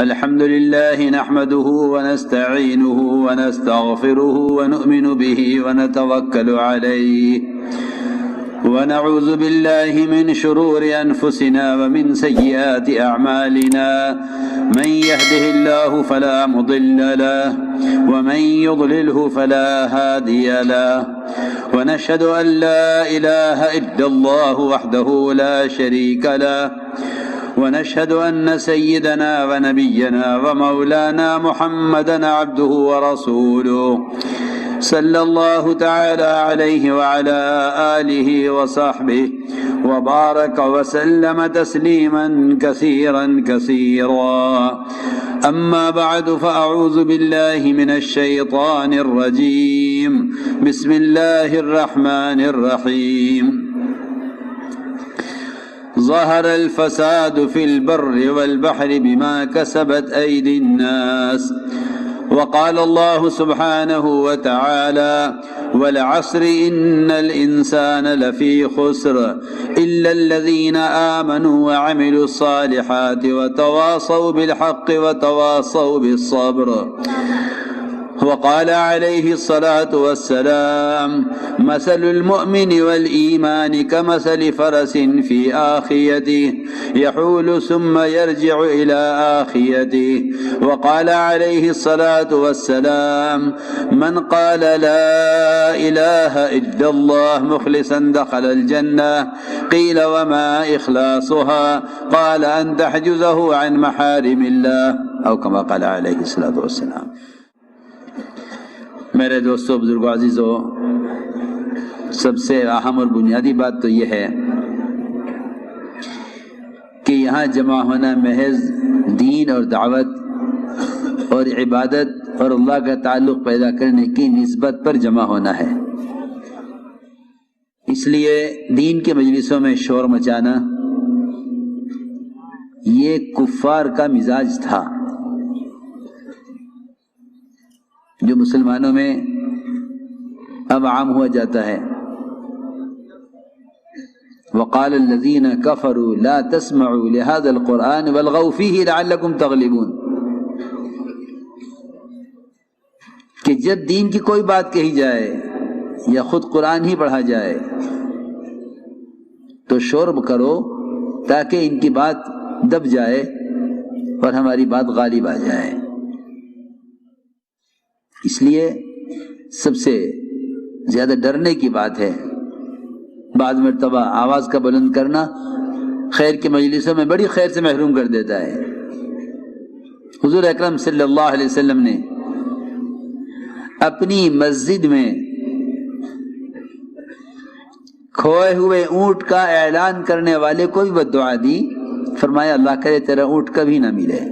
الحمد لله نحمده ونستعينه ونستغفره ونؤمن به ونتوكل عليه ونعوذ بالله من شرور أنفسنا ومن سيئات أعمالنا من يهده الله فلا مضل له ومن يضلله فلا هادي له ونشهد أن لا إله إلا الله وحده لا شريك له ونشهد أن سيدنا ونبينا ومولانا محمدا عبده ورسوله صلى الله تعالى عليه وعلى آله وصحبه وبارك وسلم تسليما كثيرا كثيرا أما بعد فأعوذ بالله من الشيطان الرجيم بسم الله الرحمن الرحيم ظهر الفساد في البر والبحر بما كسبت أيدي الناس وقال الله سبحانه وتعالى والعصر إن الإنسان لفي خسر إلا الذين آمنوا وعملوا الصالحات وتواصوا بالحق وتواصوا بالصبر وقال عليه الصلاة والسلام مثل المؤمن والإيمان كمثل فرس في آخيته يحول ثم يرجع إلى آخيته وقال عليه الصلاة والسلام من قال لا إله إلا الله مخلصا دخل الجنة قيل وما إخلاصها قال أن تحجزه عن محارم الله أو كما قال عليه الصلاة والسلام. میرے دوستوں، بزرگوں، عزیزوں، سب سے اہم اور بنیادی بات تو یہ ہے کہ یہاں جمع ہونا محض دین اور دعوت اور عبادت اور اللہ کا تعلق پیدا کرنے کی نسبت پر جمع ہونا ہے. اس لیے دین کے مجلسوں میں شور مچانا یہ کفار کا مزاج تھا جو مسلمانوں میں اب عام ہوا جاتا ہے. وقال الذين كفروا لا تسمعوا لهذا القرآن والغوا فيه لعلكم تغلبون، کہ جب دین کی کوئی بات کہی جائے یا خود قرآن ہی پڑھا جائے تو شور کرو تاکہ ان کی بات دب جائے اور ہماری بات غالب آ جائے. اس لیے سب سے زیادہ ڈرنے کی بات ہے بعض مرتبہ آواز کا بلند کرنا خیر کے مجلسوں میں بڑی خیر سے محروم کر دیتا ہے. حضور اکرم صلی اللہ علیہ وسلم نے اپنی مسجد میں کھوئے ہوئے اونٹ کا اعلان کرنے والے کو بھی بد دعا دی. فرمایا اللہ کرے تیرا اونٹ کبھی نہ ملے،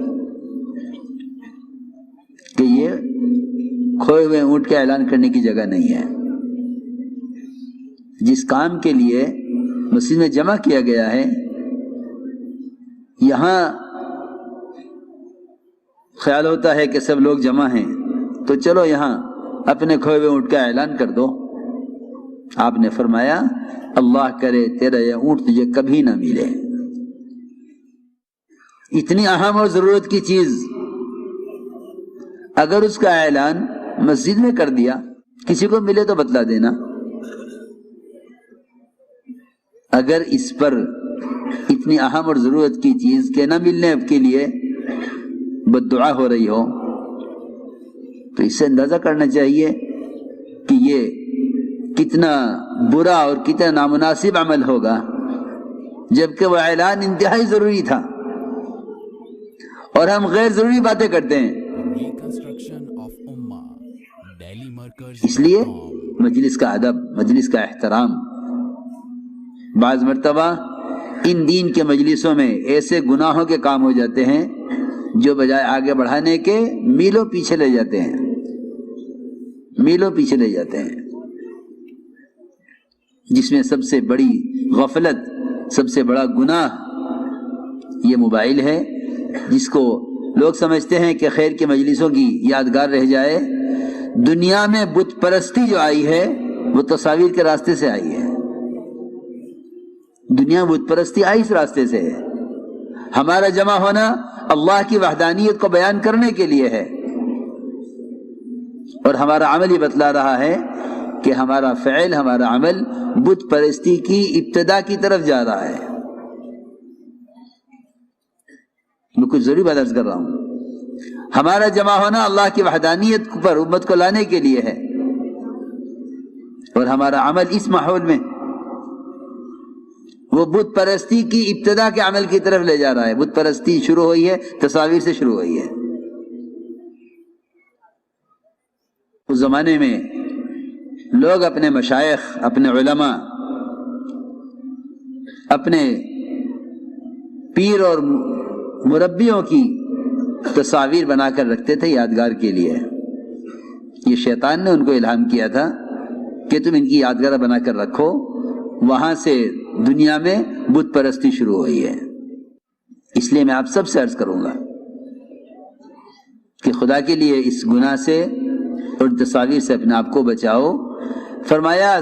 کہ یہ کھوئے ہوئے اونٹ کا اعلان کرنے کی جگہ نہیں ہے. جس کام کے لیے مسجد میں جمع کیا گیا ہے یہاں خیال ہوتا ہے کہ سب لوگ جمع ہیں تو چلو یہاں اپنے کھوئے ہوئے اونٹ کا اعلان کر دو. آپ نے فرمایا اللہ کرے تیرا یہ اونٹ تجھے کبھی نہ ملے. اتنی اہم اور ضرورت کی چیز اگر اس کا اعلان مسجد میں کر دیا، کسی کو ملے تو بتلا دینا. اگر اس پر اتنی اہم اور ضرورت کی چیز کے نہ ملنے کے لیے بد دعا ہو رہی ہو تو اس سے اندازہ کرنا چاہیے کہ یہ کتنا برا اور کتنا نامناسب عمل ہوگا، جبکہ وہ اعلان انتہائی ضروری تھا اور ہم غیر ضروری باتیں کرتے ہیں. اس لیے مجلس کا ادب، مجلس کا احترام. بعض مرتبہ ان دین کے مجلسوں میں ایسے گناہوں کے کام ہو جاتے ہیں جو بجائے آگے بڑھانے کے میلوں پیچھے لے جاتے ہیں، میلوں پیچھے لے جاتے ہیں. جس میں سب سے بڑی غفلت، سب سے بڑا گناہ یہ موبائل ہے، جس کو لوگ سمجھتے ہیں کہ خیر کے مجلسوں کی یادگار رہ جائے. دنیا میں بت پرستی جو آئی ہے وہ تصاویر کے راستے سے آئی ہے. دنیا بت پرستی آئی اس راستے سے ہے. ہمارا جمع ہونا اللہ کی وحدانیت کو بیان کرنے کے لیے ہے، اور ہمارا عمل یہ بتلا رہا ہے کہ ہمارا فعل، ہمارا عمل بت پرستی کی ابتدا کی طرف جا رہا ہے۔ میں کچھ ضروری بات عرض کر رہا ہوں، ہمارا جمع ہونا اللہ کی وحدانیت پر امت کو لانے کے لیے ہے، اور ہمارا عمل اس ماحول میں وہ بت پرستی کی ابتدا کے عمل کی طرف لے جا رہا ہے۔ بت پرستی شروع ہوئی ہے تصاویر سے شروع ہوئی ہے۔ اس زمانے میں لوگ اپنے مشائخ، اپنے علماء، اپنے پیر اور مربیوں کی تصاویر بنا کر رکھتے تھے یادگار کے لیے۔ یہ شیطان نے ان کو الہام کیا تھا کہ تم ان کی یادگار بنا کر رکھو، وہاں سے دنیا میں بت پرستی شروع ہوئی ہے۔ اس لیے میں آپ سب سے عرض کروں گا کہ خدا کے لیے اس گناہ سے اور تصاویر سے اپنے آپ کو بچاؤ۔ فرمایا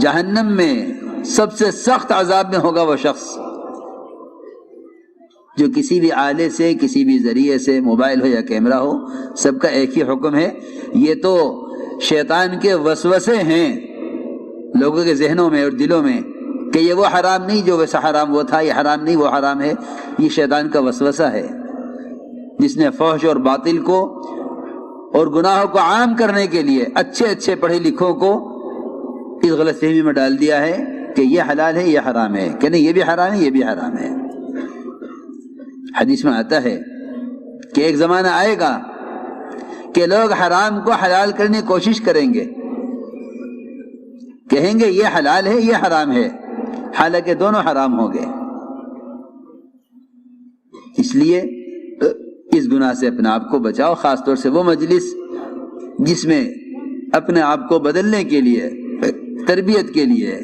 جہنم میں سب سے سخت عذاب میں ہوگا وہ شخص جو کسی بھی آلے سے، کسی بھی ذریعے سے، موبائل ہو یا کیمرہ ہو، سب کا ایک ہی حکم ہے، یہ تو شیطان کے وسوسے ہیں لوگوں کے ذہنوں میں اور دلوں میں کہ یہ وہ حرام نہیں جو ویسا حرام وہ تھا، یہ حرام نہیں وہ حرام ہے۔ یہ شیطان کا وسوسہ ہے جس نے فحش اور باطل کو اور گناہوں کو عام کرنے کے لیے اچھے اچھے پڑھے لکھوں کو اس غلط فہمی میں ڈال دیا ہے کہ یہ حلال ہے، یہ حرام ہے، کہ نہیں یہ بھی حرام ہے، یہ بھی حرام ہے۔ حدیث میں آتا ہے کہ ایک زمانہ آئے گا کہ لوگ حرام کو حلال کرنے کی کوشش کریں گے، کہیں گے یہ حلال ہے، یہ حرام ہے، حالانکہ دونوں حرام ہوں گے۔ اس لیے اس گناہ سے اپنے آپ کو بچاؤ، خاص طور سے وہ مجلس جس میں اپنے آپ کو بدلنے کے لیے، تربیت کے لیے،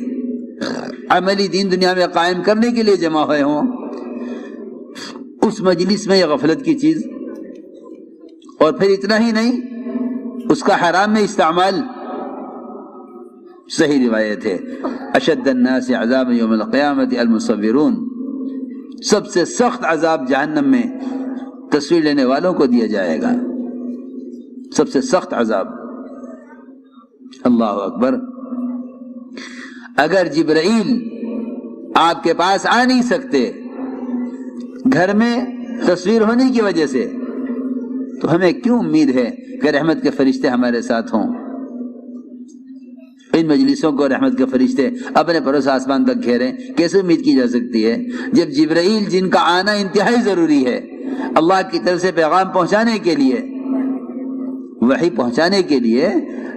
عملی دین دنیا میں قائم کرنے کے لیے جمع ہوئے ہوں، اس مجلس میں یہ غفلت کی چیز، اور پھر اتنا ہی نہیں اس کا حرام میں استعمال۔ صحیح روایت ہے اشد الناس عذاب یوم القیامت المصورون، سب سے سخت عذاب جہنم میں تصویر لینے والوں کو دیا جائے گا، سب سے سخت عذاب۔ اللہ اکبر۔ اگر جبرائیل آپ کے پاس آ نہیں سکتے گھر میں تصویر ہونے کی وجہ سے، تو ہمیں کیوں امید ہے کہ رحمت کے فرشتے ہمارے ساتھ ہوں؟ ان مجلسوں کو رحمت کے فرشتے اپنے پروس آسمان تک گھیریں، کیسے امید کی جا سکتی ہے جب جبرائیل جن کا آنا انتہائی ضروری ہے اللہ کی طرف سے پیغام پہنچانے کے لیے، وحی پہنچانے کے لیے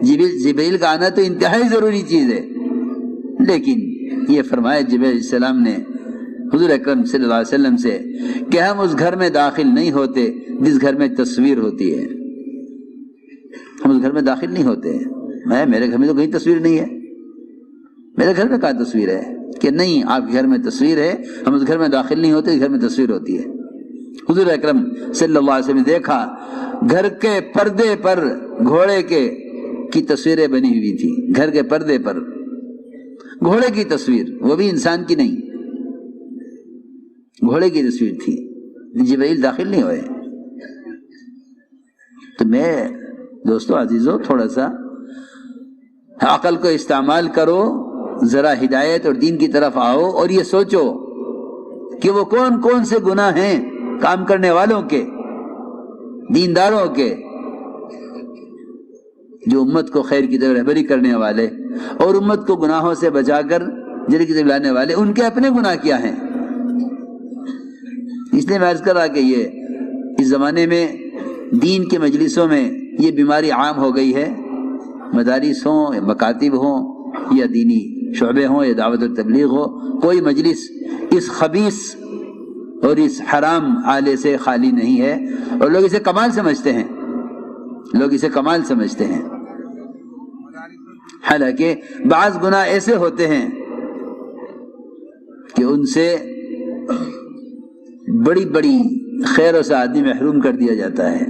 جبرائیل کا آنا تو انتہائی ضروری چیز ہے، لیکن یہ فرمایا جبرائیل علیہ السلام نے حضور اکرم صلی اللہ علیہ وسلم سے کہ ہم اس گھر میں داخل نہیں ہوتے جس گھر میں تصویر ہوتی ہے، ہم اس گھر میں داخل نہیں ہوتے۔ میرے گھر میں تو کہیں تصویر نہیں ہے، میرے گھر میں کہاں تصویر ہے؟ کہ نہیں، آپ کے گھر میں تصویر ہے، ہم اس گھر میں داخل نہیں ہوتے، اس گھر میں تصویر ہوتی ہے۔ حضور اکرم صلی اللہ علیہ وسلم نے دیکھا گھر کے پردے پر گھوڑے کی تصویریں بنی ہوئی تھی، گھر کے پردے پر گھوڑے کی تصویر، وہ بھی انسان کی نہیں، گھوڑے کی تصویر تھی۔ جبرائیل داخل نہیں ہوئے۔ تو میں دوستو عزیزو تھوڑا سا عقل کو استعمال کرو، ذرا ہدایت اور دین کی طرف آؤ، اور یہ سوچو کہ وہ کون کون سے گناہ ہیں کام کرنے والوں کے، دینداروں کے، جو امت کو خیر کی طرف رہبری کرنے والے اور امت کو گناہوں سے بچا کر جنت کی طرف لانے والے، ان کے اپنے گناہ کیا ہیں۔ اس لیے میں عرض کر رہا کہ یہ اس زمانے میں دین کے مجلسوں میں یہ بیماری عام ہو گئی ہے، مدارس ہوں یا مکاتب ہوں یا دینی شعبے ہوں یا دعوت و تبلیغ ہو، کوئی مجلس اس خبیث اور اس حرام آلے سے خالی نہیں ہے، اور لوگ اسے کمال سمجھتے ہیں، لوگ اسے کمال سمجھتے ہیں۔ حالانکہ بعض گناہ ایسے ہوتے ہیں کہ ان سے بڑی بڑی خیروں سے آدمی محروم کر دیا جاتا ہے۔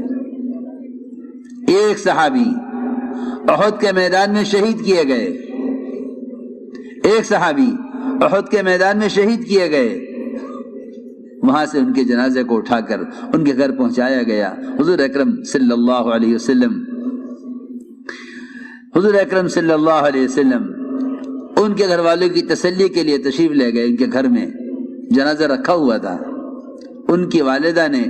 ایک صحابی احد کے میدان میں شہید کیے گئے، ایک صحابی احد کے میدان میں شہید کیے گئے، وہاں سے ان کے جنازے کو اٹھا کر ان کے گھر پہنچایا گیا۔ حضور اکرم صلی اللہ علیہ وسلم ان کے گھر والوں کی تسلی کے لیے تشریف لے گئے۔ ان کے گھر میں جنازہ رکھا ہوا تھا۔ ان کی والدہ نے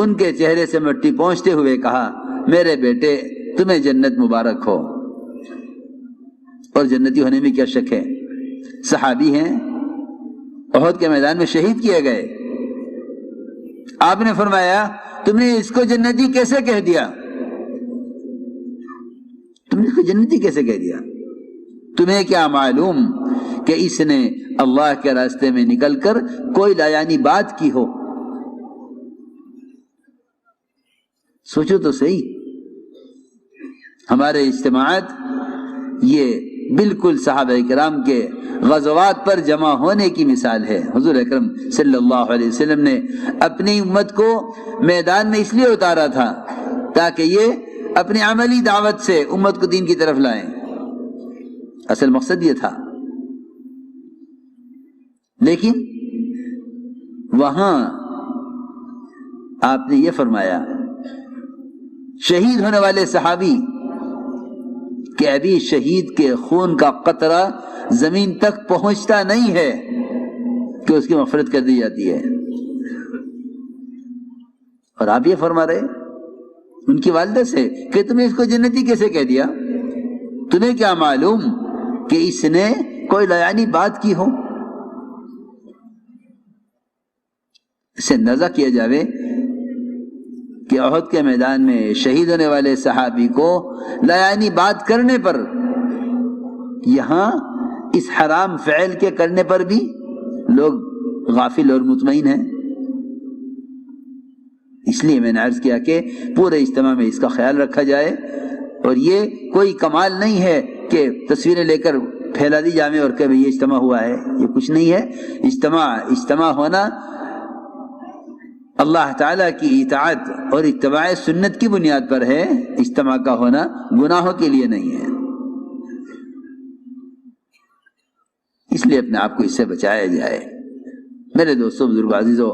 ان کے چہرے سے مٹی پہنچتے ہوئے کہا، میرے بیٹے تمہیں جنت مبارک ہو۔ اور جنتی ہونے میں کیا شک ہے؟ صحابی ہیں، احد کے میدان میں شہید کیے گئے۔ آپ نے فرمایا تم نے اس کو جنتی کیسے کہہ دیا؟ تم نے اس کو جنتی کیسے کہہ دیا؟ تمہیں کیا معلوم کہ اس نے اللہ کے راستے میں نکل کر کوئی لایانی بات کی ہو؟ سوچو تو صحیح، ہمارے اجتماعات یہ بالکل صحابہ کرام کے غزوات پر جمع ہونے کی مثال ہے۔ حضور اکرم صلی اللہ علیہ وسلم نے اپنی امت کو میدان میں اس لیے اتارا تھا تاکہ یہ اپنی عملی دعوت سے امت کو دین کی طرف لائیں۔ اصل مقصد یہ تھا، لیکن وہاں آپ نے یہ فرمایا شہید ہونے والے صحابی کہ ابھی شہید کے خون کا قطرہ زمین تک پہنچتا نہیں ہے کہ اس کی مغفرت کر دی جاتی ہے۔ اور آپ یہ فرما رہے ان کی والدہ سے کہ تم نے اس کو جنتی کیسے کہہ دیا؟ تمہیں کیا معلوم کہ اس نے کوئی لایانی بات کی ہو؟ اس سے اندازہ کیا جاوے کہ احد کے میدان میں شہید ہونے والے صحابی کو لایانی بات کرنے پر، یہاں اس حرام فعل کے کرنے پر بھی لوگ غافل اور مطمئن ہیں۔ اس لیے میں نے عرض کیا کہ پورے اجتماع میں اس کا خیال رکھا جائے، اور یہ کوئی کمال نہیں ہے کہ تصویریں لے کر پھیلا دی جائیں اور کہ یہ اجتماع ہوا ہے، یہ کچھ نہیں ہے۔ اجتماع ہونا اللہ تعالیٰ کی اطاعت اور اتباع سنت کی بنیاد پر ہے، اجتماع کا ہونا گناہوں کے لیے نہیں ہے۔ اس لیے اپنے آپ کو اس سے بچایا جائے۔ میرے دوستوں، بزرگوں، عزیزوں،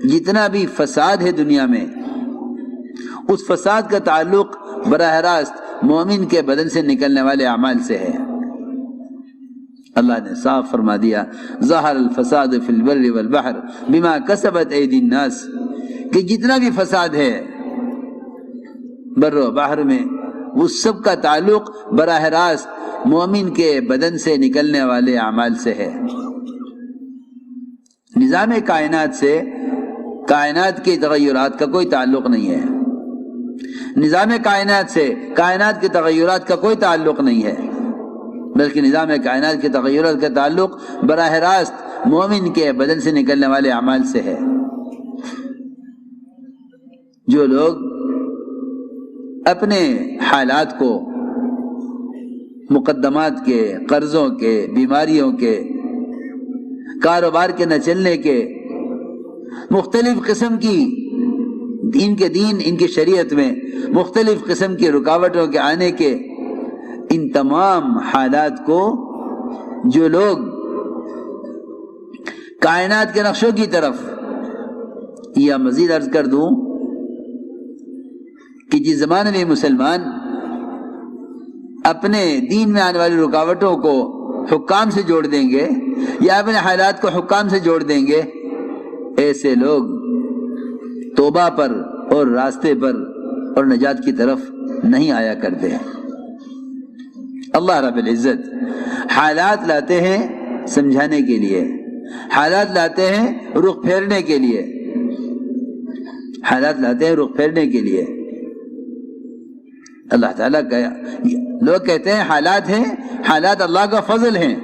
جتنا بھی فساد ہے دنیا میں، اس فساد کا تعلق براہ راست مومن کے بدن سے نکلنے والے اعمال سے ہے۔ اللہ نے صاف فرما دیا، ظہر الفساد فی البر والبحر بما کسبت ایدی الناس، کہ جتنا بھی فساد ہے بر و بحر میں، وہ سب کا تعلق براہ راست مومن کے بدن سے نکلنے والے اعمال سے ہے۔ نظام کائنات سے کائنات کے تغیرات کا کوئی تعلق نہیں ہے، نظام کائنات سے کائنات کے تغیرات کا کوئی تعلق نہیں ہے، بلکہ نظام کائنات کے تغیرات کا تعلق براہ راست مومن کے بدن سے نکلنے والے اعمال سے ہے۔ جو لوگ اپنے حالات کو مقدمات کے، قرضوں کے، بیماریوں کے، کاروبار کے نہ چلنے کے، مختلف قسم کی ان کے دین، ان کی شریعت میں مختلف قسم کی رکاوٹوں کے آنے کے، ان تمام حالات کو جو لوگ کائنات کے نقشوں کی طرف، یا مزید عرض کر دوں کہ جس زمانے میں مسلمان اپنے دین میں آنے والی رکاوٹوں کو حکام سے جوڑ دیں گے یا اپنے حالات کو حکام سے جوڑ دیں گے، ایسے لوگ توبہ پر اور راستے پر اور نجات کی طرف نہیں آیا کرتے ہیں۔ اللہ رب العزت حالات لاتے ہیں سمجھانے کے لیے، حالات لاتے ہیں رخ پھیرنے کے لیے، حالات لاتے ہیں رخ پھیرنے کے لیے۔ اللہ تعالیٰ کا، لوگ کہتے ہیں حالات ہیں، حالات اللہ کا فضل ہیں،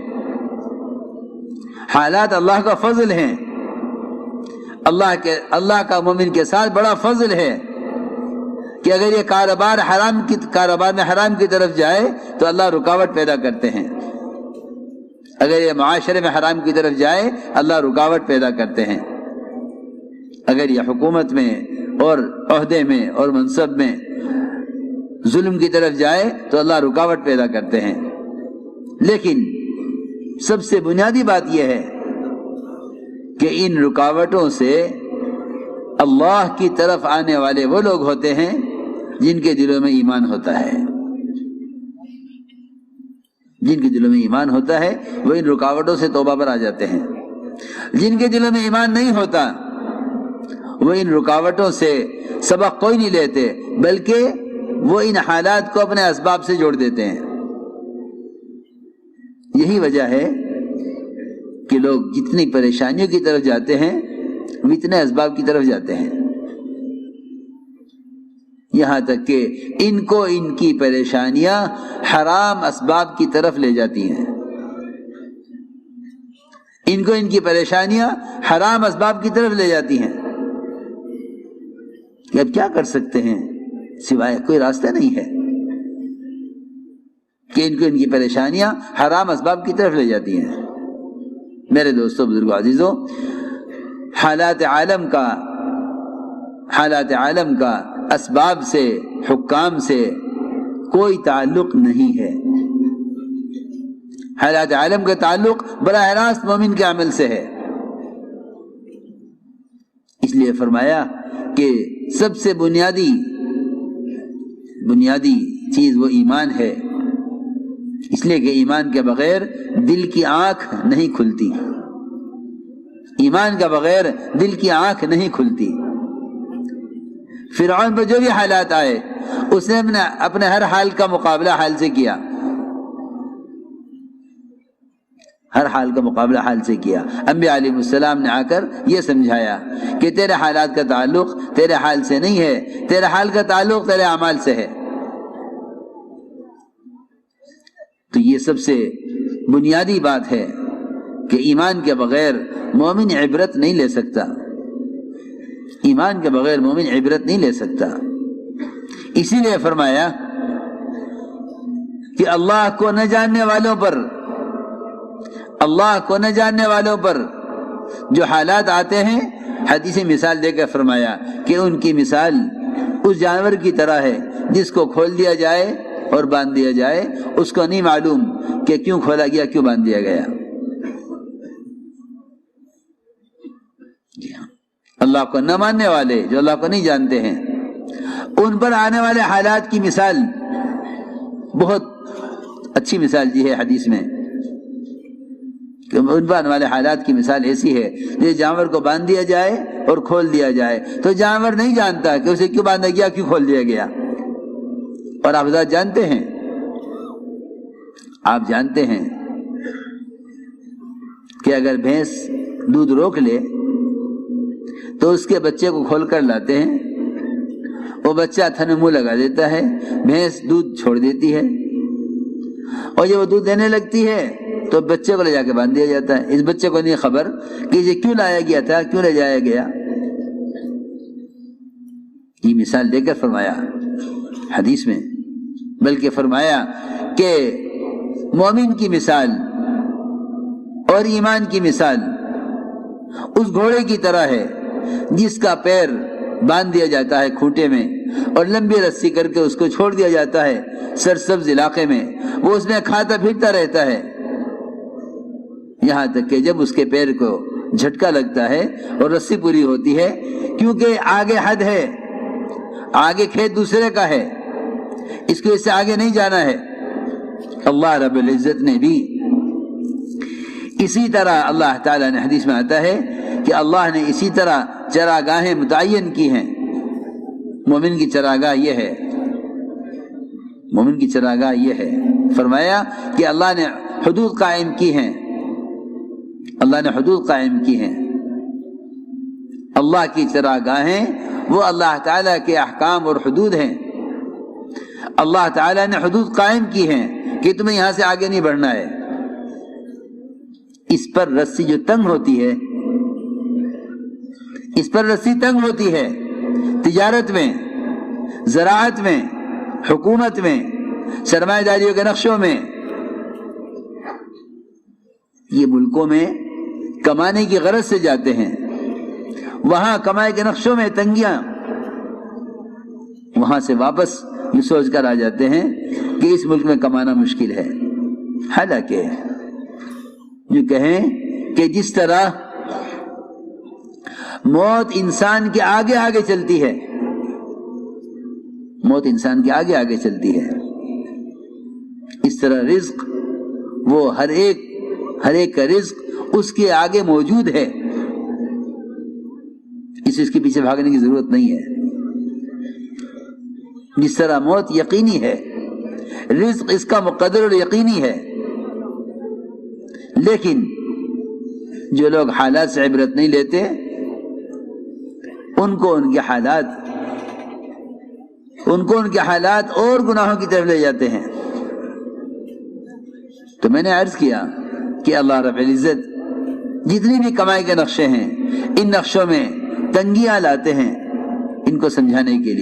حالات اللہ کا فضل ہیں۔ اللہ کا مومن کے ساتھ بڑا فضل ہے کہ اگر یہ کاروبار میں حرام کی طرف جائے تو اللہ رکاوٹ پیدا کرتے ہیں، اگر یہ معاشرے میں حرام کی طرف جائے اللہ رکاوٹ پیدا کرتے ہیں، اگر یہ حکومت میں اور عہدے میں اور منصب میں ظلم کی طرف جائے تو اللہ رکاوٹ پیدا کرتے ہیں۔ لیکن سب سے بنیادی بات یہ ہے کہ ان رکاوٹوں سے اللہ کی طرف آنے والے وہ لوگ ہوتے ہیں جن کے دلوں میں ایمان ہوتا ہے. جن کے دلوں میں ایمان ہوتا ہے وہ ان رکاوٹوں سے توبہ پر آ جاتے ہیں. جن کے دلوں میں ایمان نہیں ہوتا وہ ان رکاوٹوں سے سبق کوئی نہیں لیتے، بلکہ وہ ان حالات کو اپنے اسباب سے جوڑ دیتے ہیں. یہی وجہ ہے کہ لوگ جتنی پریشانیوں کی طرف جاتے ہیں وہ اتنے اسباب کی طرف جاتے ہیں، یہاں تک کہ ان کو ان کی پریشانیاں حرام اسباب کی طرف لے جاتی ہیں. ان کو ان کی پریشانیاں حرام اسباب کی طرف لے جاتی ہیں کہ اب کیا کر سکتے ہیں، سوائے کوئی راستہ نہیں ہے کہ ان کو ان کی پریشانیاں حرام اسباب کی طرف لے جاتی ہیں. میرے دوستو، بزرگو، عزیزو، حالات عالم کا اسباب سے، حکام سے کوئی تعلق نہیں ہے. حالات عالم کا تعلق براہ راست مومن کے عمل سے ہے. اس لیے فرمایا کہ سب سے بنیادی چیز وہ ایمان ہے، اس لیے کہ ایمان کے بغیر دل کی آنکھ نہیں کھلتی. ایمان کے بغیر دل کی آنکھ نہیں کھلتی. فرعون پر جو بھی حالات آئے اس نے اپنے ہر حال کا مقابلہ حال سے کیا، ہر حال کا مقابلہ حال سے کیا. انبیاء علیہ السلام نے آ کر یہ سمجھایا کہ تیرے حالات کا تعلق تیرے حال سے نہیں ہے، تیرے حال کا تعلق تیرے اعمال سے ہے. تو یہ سب سے بنیادی بات ہے کہ ایمان کے بغیر مومن عبرت نہیں لے سکتا. ایمان کے بغیر مومن عبرت نہیں لے سکتا. اسی لیے فرمایا کہ اللہ کو نہ جاننے والوں پر جو حالات آتے ہیں، حدیث مثال دے کر فرمایا کہ ان کی مثال اس جانور کی طرح ہے جس کو کھول دیا جائے اور باندھ دیا جائے، اس کو نہیں معلوم کہ کیوں کھولا گیا، کیوں باندھ دیا گیا. اللہ کو نہ ماننے والے، جو اللہ کو نہیں جانتے ہیں، ان پر آنے والے حالات کی مثال بہت اچھی مثال دی ہے حدیث میں کہ ان پر آنے والے حالات کی مثال ایسی ہے جس جانور کو باندھ دیا جائے اور کھول دیا جائے تو جانور نہیں جانتا کہ اسے کیوں باندھا گیا، کیوں کھول دیا گیا. اور آپ حضرات جانتے ہیں کہ اگر بھینس دودھ روک لے تو اس کے بچے کو کھول کر لاتے ہیں، وہ بچہ تھن منہ لگا دیتا ہے، بھینس دودھ چھوڑ دیتی ہے، اور جب وہ دودھ دینے لگتی ہے تو بچے کو لے جا کے باندھ دیا جاتا ہے. اس بچے کو نہیں خبر کہ یہ کیوں لایا گیا تھا، کیوں لے جایا گیا. یہ مثال دے کر فرمایا حدیث میں، بلکہ فرمایا کہ مومن کی مثال اور ایمان کی مثال اس گھوڑے کی طرح ہے جس کا پیر باندھ دیا جاتا ہے کھوٹے میں اور لمبی رسی کر کے اس کو چھوڑ دیا جاتا ہے سرسبز علاقے میں. وہ اس میں کھاتا پھرتا رہتا ہے یہاں تک کہ جب اس کے پیر کو جھٹکا لگتا ہے اور رسی پوری ہوتی ہے، کیونکہ آگے حد ہے، آگے کھیت دوسرے کا ہے، اس کو اس سے آگے نہیں جانا ہے. اللہ رب العزت نے بھی اسی طرح، اللہ تعالیٰ نے حدیث میں آتا ہے کہ اللہ نے اسی طرح چراگاہیں متعین کی ہیں. مومن کی چراگاہ یہ ہے، فرمایا کہ اللہ نے حدود قائم کی ہیں. اللہ کی چراگاہیں وہ اللہ تعالیٰ کے احکام اور حدود ہیں. اللہ تعالیٰ نے حدود قائم کی ہیں کہ تمہیں یہاں سے آگے نہیں بڑھنا ہے. اس پر رسی جو تنگ ہوتی ہے، تجارت میں، زراعت میں، حکومت میں، سرمایہ داریوں کے نقشوں میں، یہ ملکوں میں کمانے کی غرض سے جاتے ہیں، وہاں کمائی کے نقشوں میں تنگیاں، وہاں سے واپس یہ سوچ کر آ جاتے ہیں کہ اس ملک میں کمانا مشکل ہے. حالانکہ جو کہیں کہ جس طرح موت انسان کے آگے آگے چلتی ہے، موت انسان کے آگے آگے چلتی ہے۔ اس طرح رزق، وہ ہر ایک کا رزق اس کے آگے موجود ہے، اس کے پیچھے بھاگنے کی ضرورت نہیں ہے۔ جس طرح موت یقینی ہے، رزق اس کا مقدر اور یقینی ہے، لیکن جو لوگ حالات سے عبرت نہیں لیتے ان کو ان کے حالات اور گناہوں کی طرف لے جاتے ہیں۔ تو میں نے عرض کیا کہ اللہ رب العزت جتنی بھی کمائی کے نقشے ہیں، ان نقشوں میں تنگیاں لاتے ہیں ان کو سمجھانے کے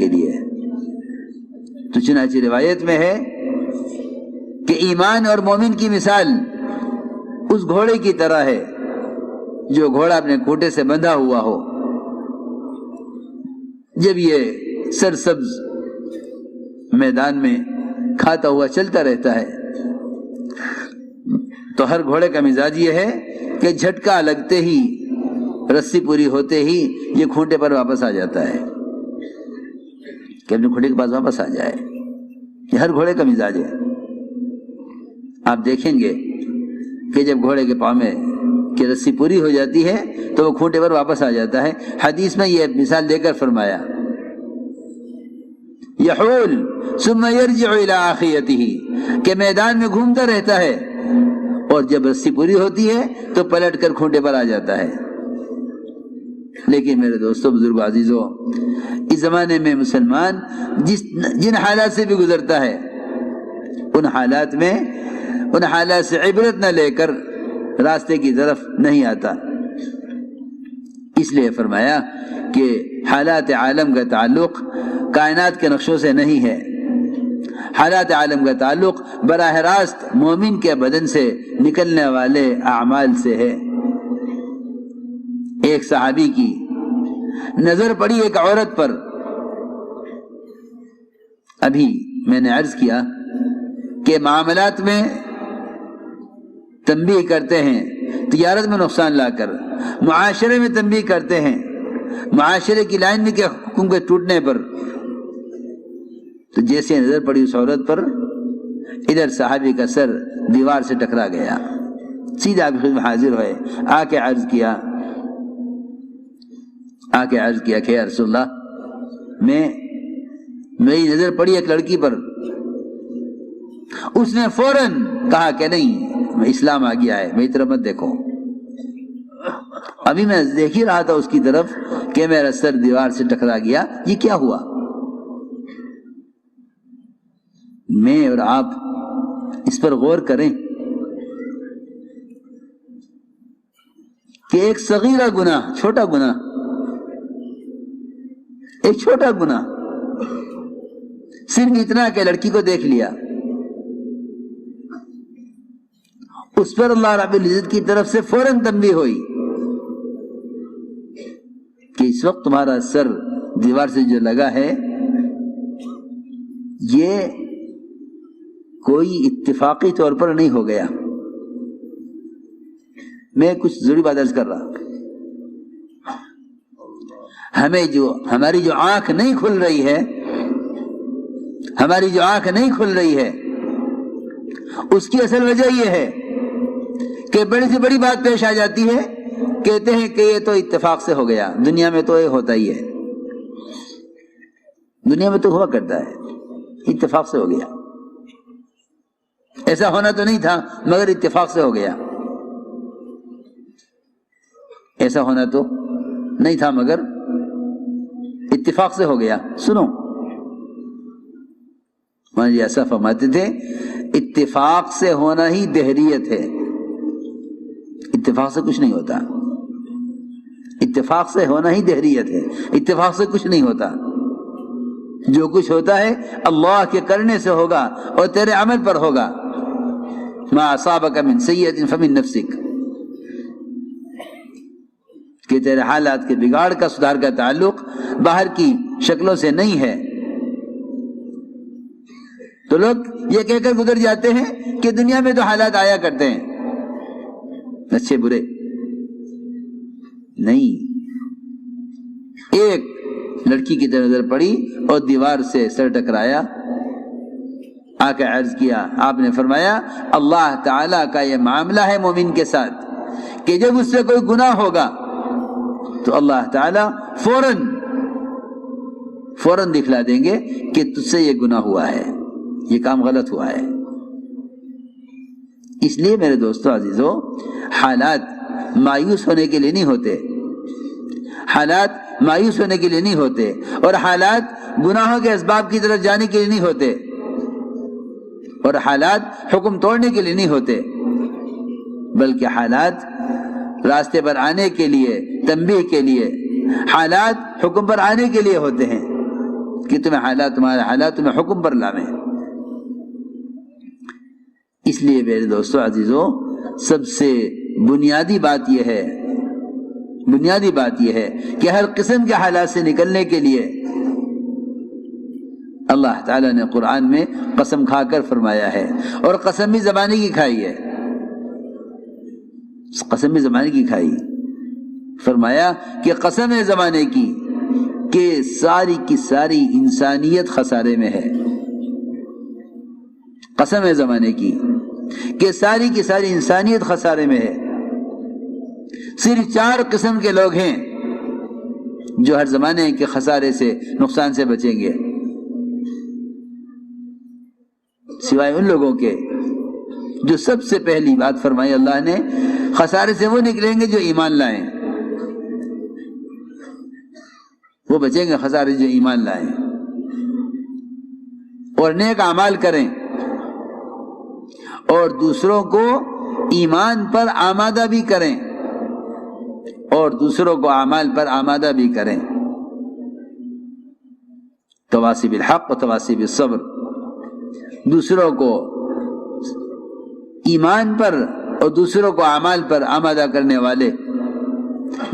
لیے۔ تو چنانچہ روایت میں ہے کہ ایمان اور مومن کی مثال اس گھوڑے کی طرح ہے جو گھوڑا اپنے کھوٹے سے بندھا ہوا ہو۔ جب یہ سرسبز میدان میں کھاتا ہوا چلتا رہتا ہے تو ہر گھوڑے کا مزاج یہ ہے کہ جھٹکا لگتے ہی، رسی پوری ہوتے ہی یہ کھوٹے پر واپس آ جاتا ہے کہ اپنے کھوٹے کے پاس واپس آ جائے۔ یہ ہر گھوڑے کا مزاج ہے۔ آپ دیکھیں گے کہ جب گھوڑے کے پاؤں میں کی رسی پوری ہو جاتی ہے تو وہ کھوٹے پر واپس آ جاتا ہے۔ حدیث میں یہ مثال دے کر فرمایا یحول ثم یرجع الی آخیتہ، کہ میدان میں گھومتا رہتا ہے اور جب رسی پوری ہوتی ہے تو پلٹ کر کھوٹے پر آ جاتا ہے۔ لیکن میرے دوستو، بزرگو، عزیزو، اس زمانے میں مسلمان جن حالات سے بھی گزرتا ہے ان حالات سے عبرت نہ لے کر راستے کی طرف نہیں آتا۔ اس لیے فرمایا کہ حالات عالم کا تعلق کائنات کے نقشوں سے نہیں ہے، حالات عالم کا تعلق براہ راست مومن کے بدن سے نکلنے والے اعمال سے ہے۔ ایک صحابی کی نظر پڑی ایک عورت پر۔ ابھی میں نے عرض کیا کہ معاملات میں تنبیہ کرتے ہیں، تجارت میں نقصان لا کر، معاشرے میں تنبیہ کرتے ہیں، معاشرے کی لائن میں کے حکم کے ٹوٹنے پر۔ تو جیسے نظر پڑی اس عورت پر، ادھر صحابی کا سر دیوار سے ٹکرا گیا، سیدھا آپ خود میں حاضر ہوئے، آ کے عرض کیا کہ یا رسول اللہ، میری نظر پڑی ایک لڑکی پر۔ اس نے فوراً کہا کہ نہیں، میں اسلام آ گیا ہے، میری طرف مت دیکھو۔ ابھی میں دیکھ ہی رہا تھا اس کی طرف کہ میرا سر دیوار سے ٹکرا گیا، یہ کیا ہوا؟ میں اور آپ اس پر غور کریں کہ ایک صغیرہ گناہ، چھوٹا گناہ، ایک چھوٹا گناہ، صرف اتنا کہ لڑکی کو دیکھ لیا، اس پر اللہ رب العزت کی طرف سے فوراً تنبیہ ہوئی کہ اس وقت تمہارا سر دیوار سے جو لگا ہے یہ کوئی اتفاقی طور پر نہیں ہو گیا۔ میں کچھ ضروری بات عرض کر رہا، ہماری جو آنکھ نہیں کھل رہی ہے، اس کی اصل وجہ یہ ہے کہ بڑی سے بڑی بات پیش آ جاتی ہے، کہتے ہیں کہ یہ تو اتفاق سے ہو گیا، دنیا میں تو یہ ہوتا ہی ہے، دنیا میں تو ہوا کرتا ہے، اتفاق سے ہو گیا، ایسا ہونا تو نہیں تھا مگر اتفاق سے ہو گیا، ایسا ہونا تو نہیں تھا مگر اتفاق سے ہو گیا۔ سنو، مولانا جی ایسا فرماتے تھے، اتفاق سے ہونا ہی دہریت ہے، اتفاق سے کچھ نہیں ہوتا، اتفاق سے ہونا ہی دہریت ہے، اتفاق سے کچھ نہیں ہوتا، جو کچھ ہوتا ہے اللہ کے کرنے سے ہوگا اور تیرے عمل پر ہوگا۔ ما اصابک من سیئۃ فمن نفسک، کہ تیرے حالات کے بگاڑ کا، سدھار کا تعلق باہر کی شکلوں سے نہیں ہے۔ تو لوگ یہ کہہ کر گزر جاتے ہیں کہ دنیا میں تو حالات آیا کرتے ہیں، اچھے برے، ایک لڑکی کی طرف نظر پڑی اور دیوار سے سر ٹکرایا. آ کے عرض کیا، آپ نے فرمایا اللہ تعالیٰ کا یہ معاملہ ہے مومن کے ساتھ کہ جب اس سے کوئی گناہ ہوگا تو اللہ تعالیٰ فوراً دکھلا دیں گے کہ تجھ سے یہ گناہ ہوا ہے، یہ کام غلط ہوا ہے. اس لیے میرے دوستو عزیزو، حالات مایوس ہونے کے لیے نہیں ہوتے، حالات مایوس ہونے کے لیے نہیں ہوتے، اور حالات گناہوں کے اسباب کی طرف جانے کے لیے نہیں ہوتے، اور حالات حکم توڑنے کے لیے نہیں ہوتے، بلکہ حالات راستے پر آنے کے لیے، تنبیہ کے لیے، حالات حکم پر آنے کے لیے ہوتے ہیں کہ تمہارے حالات تمہیں حکم پر لاویں. اس لیے میرے دوستو عزیزو، سب سے بنیادی بات یہ ہے کہ ہر قسم کے حالات سے نکلنے کے لیے اللہ تعالیٰ نے قرآن میں قسم کھا کر فرمایا ہے، اور قسم بھی زمانے کی کھائی ہے، قسم بھی زمانے کی کھائی. فرمایا کہ قسم ہے زمانے کی کہ ساری کی ساری انسانیت خسارے میں ہے. قسم ہے زمانے کی کہ ساری کی ساری انسانیت خسارے میں ہے. صرف 4 قسم کے لوگ ہیں جو ہر زمانے کے خسارے سے، نقصان سے بچیں گے، سوائے ان لوگوں کے جو سب سے پہلی بات فرمائی اللہ نے، خسارے سے وہ نکلیں گے جو ایمان لائیں، وہ بچیں گے خسارے جو ایمان لائیں اور نیک اعمال کریں اور دوسروں کو ایمان پر آمادہ بھی کریں اور دوسروں کو اعمال پر آمادہ بھی کریں. تواصی بالحق و تواصی بالصبر، دوسروں کو ایمان پر اور دوسروں کو اعمال پر آمادہ کرنے والے.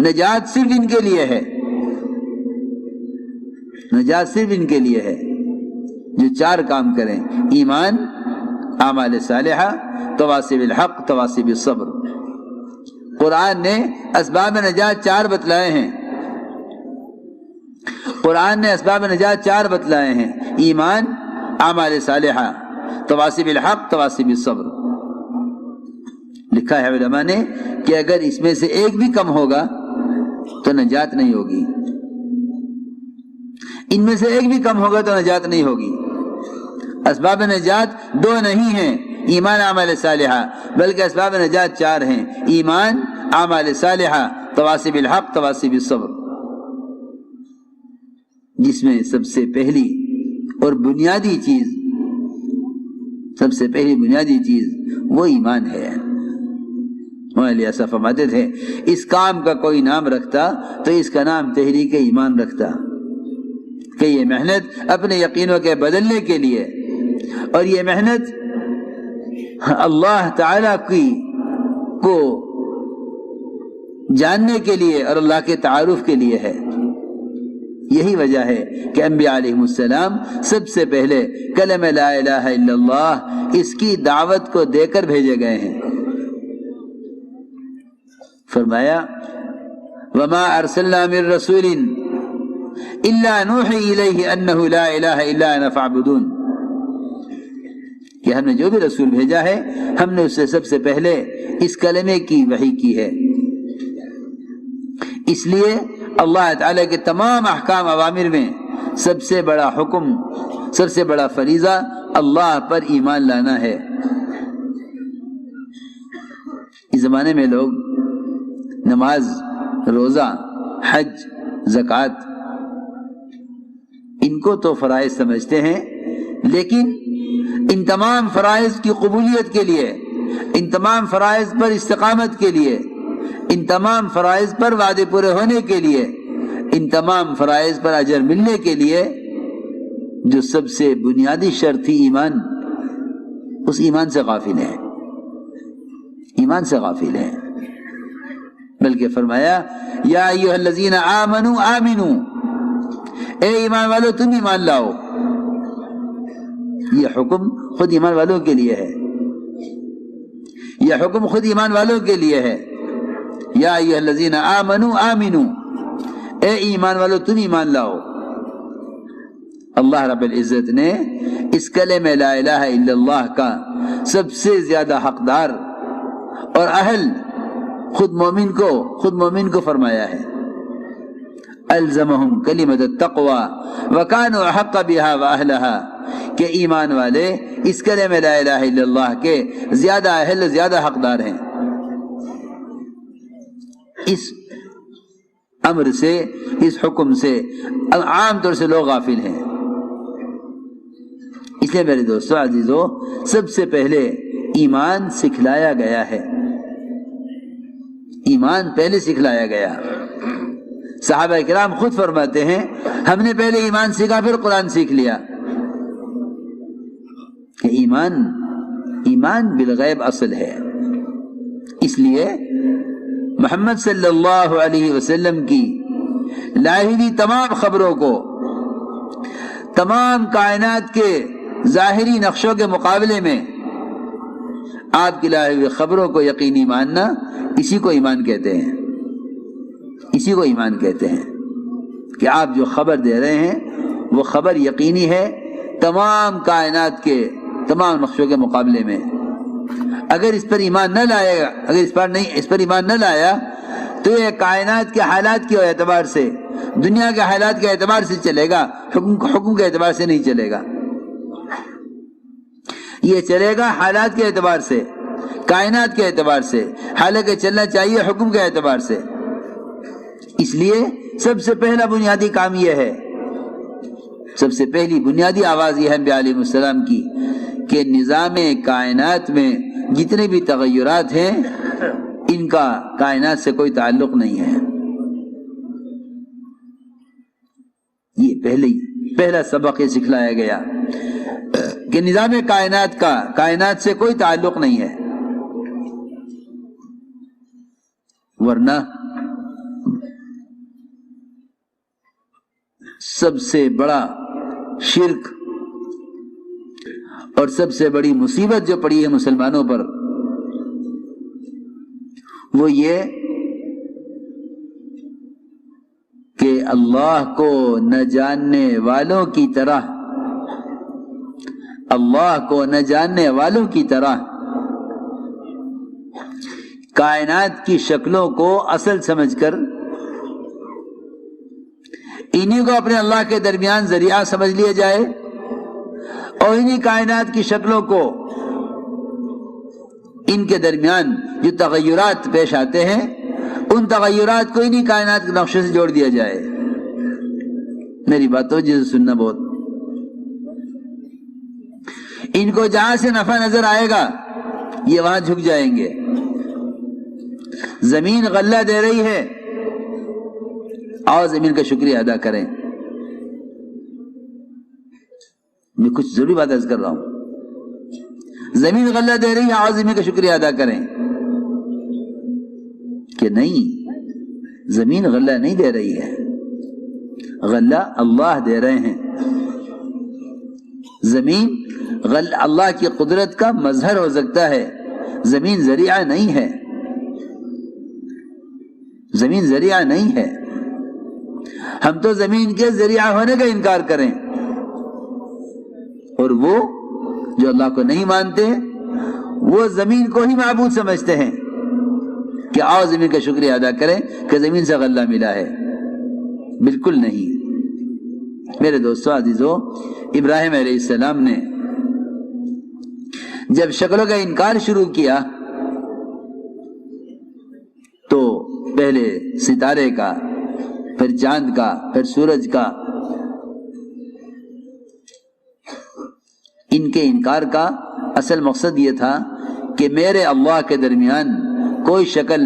نجات صرف ان کے لیے ہے، نجات صرف ان کے لیے ہے جو 4 کام کریں: ایمان، اعمال صالحہ، تواصی بالحق، تواصی بالصبر. قرآن نے اسباب نجات 4 بتلائے ہیں، قرآن نے اسباب نجات 4 بتلائے ہیں: ایمان، اعمال صالحہ، تواصی بالحق، تواصی بالصبر. لکھا ہے علماء نے کہ اگر اس میں سے ایک بھی کم ہوگا تو نجات نہیں ہوگی، ان میں سے ایک بھی کم ہوگا تو نجات نہیں ہوگی. اسباب نجات 2 نہیں ہیں، ایمان، اعمال صالحہ، بلکہ اسباب نجات 4 ہیں: ایمان، اعمال صالحہ، تواصی بالحق، تواصی بالصبر. جس میں سب سے پہلی اور بنیادی چیز، سب سے پہلی بنیادی چیز وہ ایمان ہے. مولانا ایسا فرماتے تھے اس کام کا کوئی نام رکھتا تو اس کا نام تحریک ایمان رکھتا، کہ یہ محنت اپنے یقینوں کے بدلنے کے لیے، اور یہ محنت اللہ تعالیٰ کو جاننے کے لیے اور اللہ کے تعارف کے لیے ہے. یہی وجہ ہے کہ انبیاء علیہ السلام سب سے پہلے کلمہ لا الہ الا اللہ اس کی دعوت کو دے کر بھیجے گئے ہیں. فرمایا وما ارسلنا من رسول الا نوحی الیہ انہ لا الہ الا انا فاعبدون، کہ ہم نے جو بھی رسول بھیجا ہے ہم نے اس سے سب سے پہلے اس کلمے کی وحی کی ہے. اس لیے اللہ تعالیٰ کے تمام احکام اوامر میں سب سے بڑا حکم، سب سے بڑا فریضہ اللہ پر ایمان لانا ہے. اس زمانے میں لوگ نماز، روزہ، حج، زکوٰۃ ان کو تو فرائض سمجھتے ہیں، لیکن ان تمام فرائض کی قبولیت کے لیے، ان تمام فرائض پر استقامت کے لیے، ان تمام فرائض پر وعدے پورے ہونے کے لیے، ان تمام فرائض پر اجر ملنے کے لیے جو سب سے بنیادی شرط تھی ایمان، اس ایمان سے غافل ہیں، ایمان سے غافل ہیں. بلکہ فرمایا یا ایھا الذین آمنوا آمنوا، اے ایمان والو تم ایمان لاؤ. یہ حکم خود ایمان والوں کے لیے ہے، یہ حکم خود ایمان والوں کے لیے ہے. یا ایھا الذین آمنوا آمنوا، اے ایمان والو تم ایمان لاؤ۔ اللہ رب العزت نے اس کلمہ لا الہ الا اللہ کا سب سے زیادہ حقدار اور اہل خود مومن کو فرمایا ہے۔ الزمہم کلمۃ التقوی وکانوا احق بها واہلها، کہ ایمان والے اس کلمہ لا الہ الا اللہ کے زیادہ اہل زیادہ حقدار ہیں۔ اس امر سے، اس حکم سے عام طور سے لوگ غافل ہیں۔ اس لیے میرے دوستو عزیزو، سب سے پہلے ایمان سکھلایا گیا ہے، ایمان پہلے سکھلایا گیا۔ صحابہ کرام خود فرماتے ہیں ہم نے پہلے ایمان سیکھا پھر قرآن سیکھ لیا، کہ ایمان بالغیب اصل ہے۔ اس لیے محمد صلی اللہ علیہ وسلم کی لائی ہوئی تمام خبروں کو، تمام کائنات کے ظاہری نقشوں کے مقابلے میں آپ کی لائی ہوئی خبروں کو یقینی ماننا، اسی کو ایمان کہتے ہیں، اسی کو ایمان کہتے ہیں، کہ آپ جو خبر دے رہے ہیں وہ خبر یقینی ہے تمام کائنات کے تمام نقشوں کے مقابلے میں۔ اگر اس پر ایمان نہ لائے گا، اگر اس پر ایمان نہ لایا تو یہ کائنات کے حالات کے اعتبار سے، دنیا کے حالات کے اعتبار سے چلے گا، حکم کے اعتبار سے نہیں چلے گا۔ یہ چلے گا حالات کے اعتبار سے، کائنات کے اعتبار سے، حالانکہ چلنا چاہیے حکم کے اعتبار سے۔ اس لیے سب سے پہلا بنیادی کام یہ ہے، سب سے پہلی بنیادی آواز یہ ہے انبیاء علیہ السلام کی، کہ نظام کائنات میں جتنے بھی تغیرات ہیں ان کا کائنات سے کوئی تعلق نہیں ہے۔ یہ پہلا سبق یہ سکھلایا گیا کہ نظام کائنات کا کائنات سے کوئی تعلق نہیں ہے، ورنہ سب سے بڑا شرک اور سب سے بڑی مصیبت جو پڑی ہے مسلمانوں پر وہ یہ کہ اللہ کو نہ جاننے والوں کی طرح، اللہ کو نہ جاننے والوں کی طرح کائنات کی شکلوں کو اصل سمجھ کر انہی کو اپنے اللہ کے درمیان ذریعہ سمجھ لیا جائے، اور انہی کائنات کی شکلوں کو، ان کے درمیان جو تغیرات پیش آتے ہیں ان تغیرات کو انہی کائنات کے نقشے سے جوڑ دیا جائے۔ میری بات تو جسے سننا بہت، ان کو جہاں سے نفع نظر آئے گا یہ وہاں جھک جائیں گے۔ زمین غلہ دے رہی ہے، آؤ زمین کا شکریہ ادا کریں۔ میں کچھ ضروری بات عرض کر رہا ہوں، زمین غلہ دے رہی ہے، آؤ زمین کا شکریہ ادا کریں، کہ نہیں، زمین غلہ نہیں دے رہی ہے، غلہ اللہ دے رہے ہیں۔ زمین اللہ کی قدرت کا مظہر ہو سکتا ہے، زمین ذریعہ نہیں ہے، زمین ذریعہ نہیں ہے۔ ہم تو زمین کے ذریعہ ہونے کا انکار کریں، اور وہ جو اللہ کو نہیں مانتے وہ زمین کو ہی معبود سمجھتے ہیں کہ آؤ زمین کا شکریہ ادا کریں کہ زمین سے غلہ ملا ہے۔ بالکل نہیں۔ میرے دوستو عزیزو، ابراہیم علیہ السلام نے جب شکلوں کا انکار شروع کیا تو پہلے ستارے کا، پھر چاند کا، پھر سورج کا، ان کے انکار کا اصل مقصد یہ تھا کہ میرے اللہ کے درمیان کوئی شکل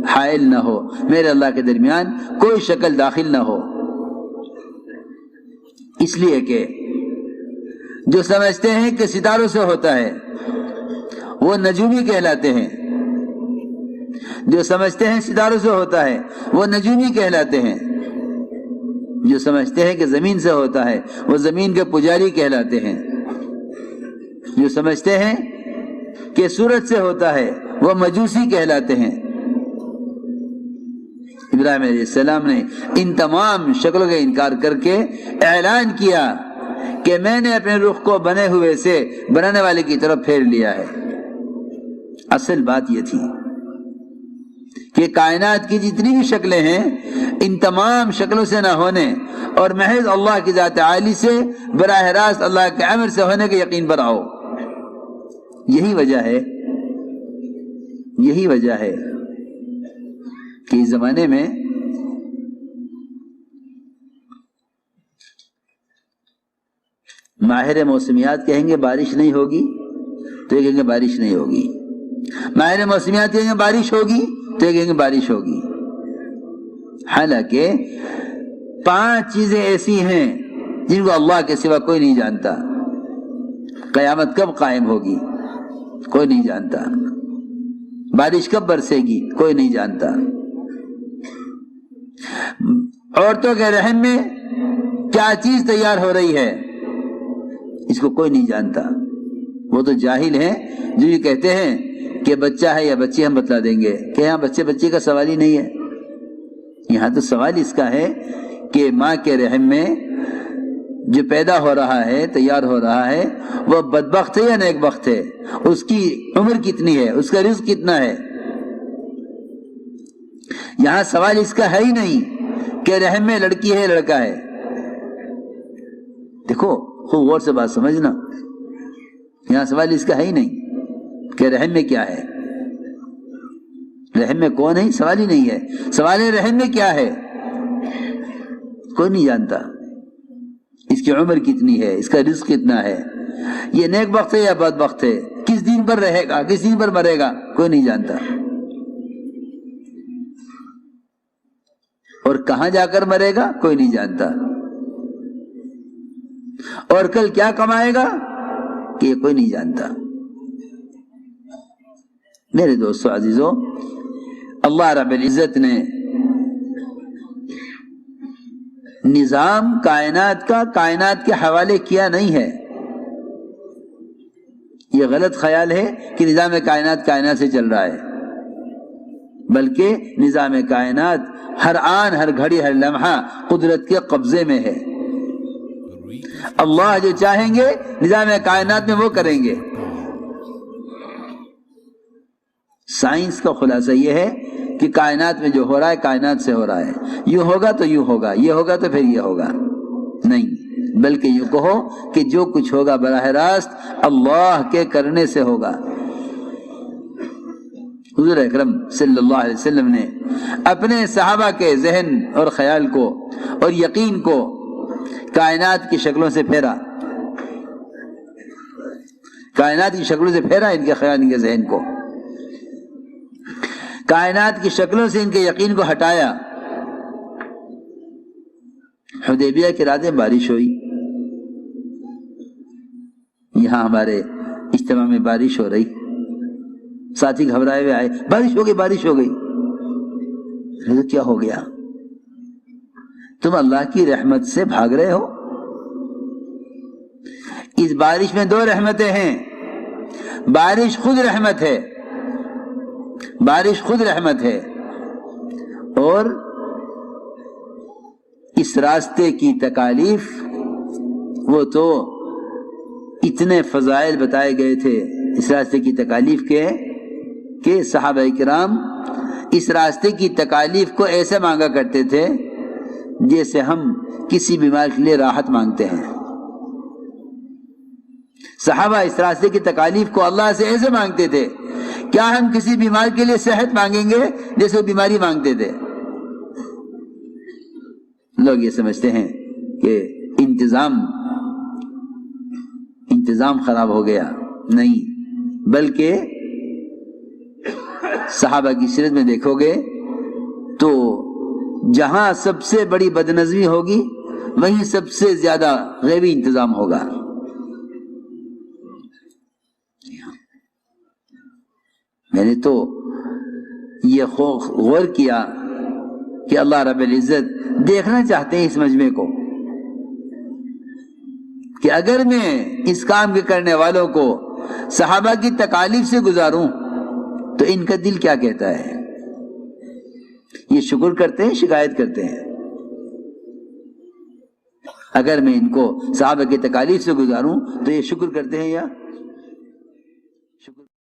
حائل نہ ہو، میرے اللہ کے درمیان کوئی شکل داخل نہ ہو۔ اس لیے کہ جو سمجھتے ہیں کہ ستاروں سے ہوتا ہے وہ نجومی کہلاتے ہیں، جو سمجھتے ہیں ستاروں سے ہوتا ہے وہ نجومی کہلاتے ہیں، جو سمجھتے ہیں کہ زمین سے ہوتا ہے وہ زمین کے پجاری کہلاتے ہیں، جو سمجھتے ہیں کہ سورج سے ہوتا ہے وہ مجوسی کہلاتے ہیں۔ ابراہیم علیہ السلام نے ان تمام شکلوں کا انکار کر کے اعلان کیا کہ میں نے اپنے رخ کو بنے ہوئے سے بنانے والے کی طرف پھیر لیا ہے۔ اصل بات یہ تھی کہ کائنات کی جتنی بھی شکلیں ہیں ان تمام شکلوں سے نہ ہونے اور محض اللہ کی ذات عالی سے براہ راست اللہ کے امر سے ہونے کے یقین پر آؤ۔ یہی وجہ ہے کہ اس زمانے میں ماہر موسمیات کہیں گے بارش نہیں ہوگی تو یہ کہیں گے بارش نہیں ہوگی، ماہر موسمیات کہیں گے بارش ہوگی تو یہ کہیں گے بارش ہوگی۔ حالانکہ 5 چیزیں ایسی ہیں جن کو اللہ کے سوا کوئی نہیں جانتا۔ قیامت کب قائم ہوگی کوئی نہیں جانتا، بارش کب برسے گی کوئی نہیں جانتا، عورتوں کے رحم میں کیا چیز تیار ہو رہی ہے اس کو کوئی نہیں جانتا۔ وہ تو جاہل ہیں جو یہ کہتے ہیں کہ بچہ ہے یا بچی، ہم بتلا دیں گے کہ یہاں بچے کا سوال ہی نہیں ہے۔ یہاں تو سوال اس کا ہے کہ ماں کے رحم میں جو پیدا ہو رہا ہے، تیار ہو رہا ہے، وہ بدبخت ہے یا نیک بخت ہے، اس کی عمر کتنی ہے، اس کا رزق کتنا ہے۔ یہاں سوال اس کا ہے ہی نہیں کہ رحم میں لڑکی ہے لڑکا ہے۔ دیکھو خوب غور سے بات سمجھنا، یہاں سوال اس کا ہے ہی نہیں کہ رحم میں کیا ہے، رحم میں کون ہے، سوال ہی نہیں ہے۔ سوال ہے رحم میں کیا ہے، کوئی نہیں جانتا، اس کی عمر کتنی ہے، اس کا رزق کتنا ہے، یہ نیک بخت ہے یا بدبخت ہے، کس دین پر رہے گا، کس دین پر مرے گا، کوئی نہیں جانتا، اور کہاں جا کر مرے گا کوئی نہیں جانتا، اور کل کیا کمائے گا کہ یہ کوئی نہیں جانتا۔ میرے دوستو عزیزو، اللہ رب العزت نے نظام کائنات کا کائنات کے حوالے کیا نہیں ہے۔ یہ غلط خیال ہے کہ نظام کائنات کائنات سے چل رہا ہے، بلکہ نظام کائنات ہر آن ہر گھڑی ہر لمحہ قدرت کے قبضے میں ہے۔ اللہ جو چاہیں گے نظام کائنات میں وہ کریں گے۔ سائنس کا خلاصہ یہ ہے کہ کائنات میں جو ہو رہا ہے کائنات سے ہو رہا ہے، یوں ہوگا تو یوں ہوگا، یہ ہوگا تو پھر یہ ہوگا، نہیں، بلکہ یوں کہو کہ جو کچھ ہوگا براہ راست اللہ کے کرنے سے ہوگا۔ حضور اکرم صلی اللہ علیہ وسلم نے اپنے صحابہ کے ذہن اور خیال کو اور یقین کو کائنات کی شکلوں سے پھیرا، کائنات کی شکلوں سے پھیرا ان کے خیال، ان کے ذہن کو، کائنات کی شکلوں سے ان کے یقین کو ہٹایا۔ حدیبیہ کی راتیں بارش ہوئی، یہاں ہمارے اجتماع میں بارش ہو رہی، ساتھی گھبرائے ہوئے آئے، بارش ہو گئی بارش ہو گئی۔ تو کیا ہو گیا؟ تم اللہ کی رحمت سے بھاگ رہے ہو؟ اس بارش میں 2 رحمتیں ہیں، بارش خود رحمت ہے، بارش خود رحمت ہے، اور اس راستے کی تکالیف، وہ تو اتنے فضائل بتائے گئے تھے اس راستے کی تکالیف کے کہ صحابہ کرام اس راستے کی تکالیف کو ایسے مانگا کرتے تھے جیسے ہم کسی بیمار کے لیے راحت مانگتے ہیں۔ صحابہ اس راستے کی تکالیف کو اللہ سے ایسے مانگتے تھے، کیا ہم کسی بیمار کے لیے صحت مانگیں گے جیسے وہ بیماری مانگتے تھے؟ لوگ یہ سمجھتے ہیں کہ انتظام خراب ہو گیا، نہیں، بلکہ صحابہ کی سیرت میں دیکھو گے تو جہاں سب سے بڑی بدنظمی ہوگی وہیں سب سے زیادہ غیبی انتظام ہوگا۔ میں نے تو یہ غور کیا کہ اللہ رب العزت دیکھنا چاہتے ہیں اس مجمع کو کہ اگر میں اس کام کے کرنے والوں کو صحابہ کی تکالیف سے گزاروں تو ان کا دل کیا کہتا ہے، یہ شکر کرتے ہیں شکایت کرتے ہیں؟ اگر میں ان کو صحابہ کی تکالیف سے گزاروں تو یہ شکر کرتے ہیں یا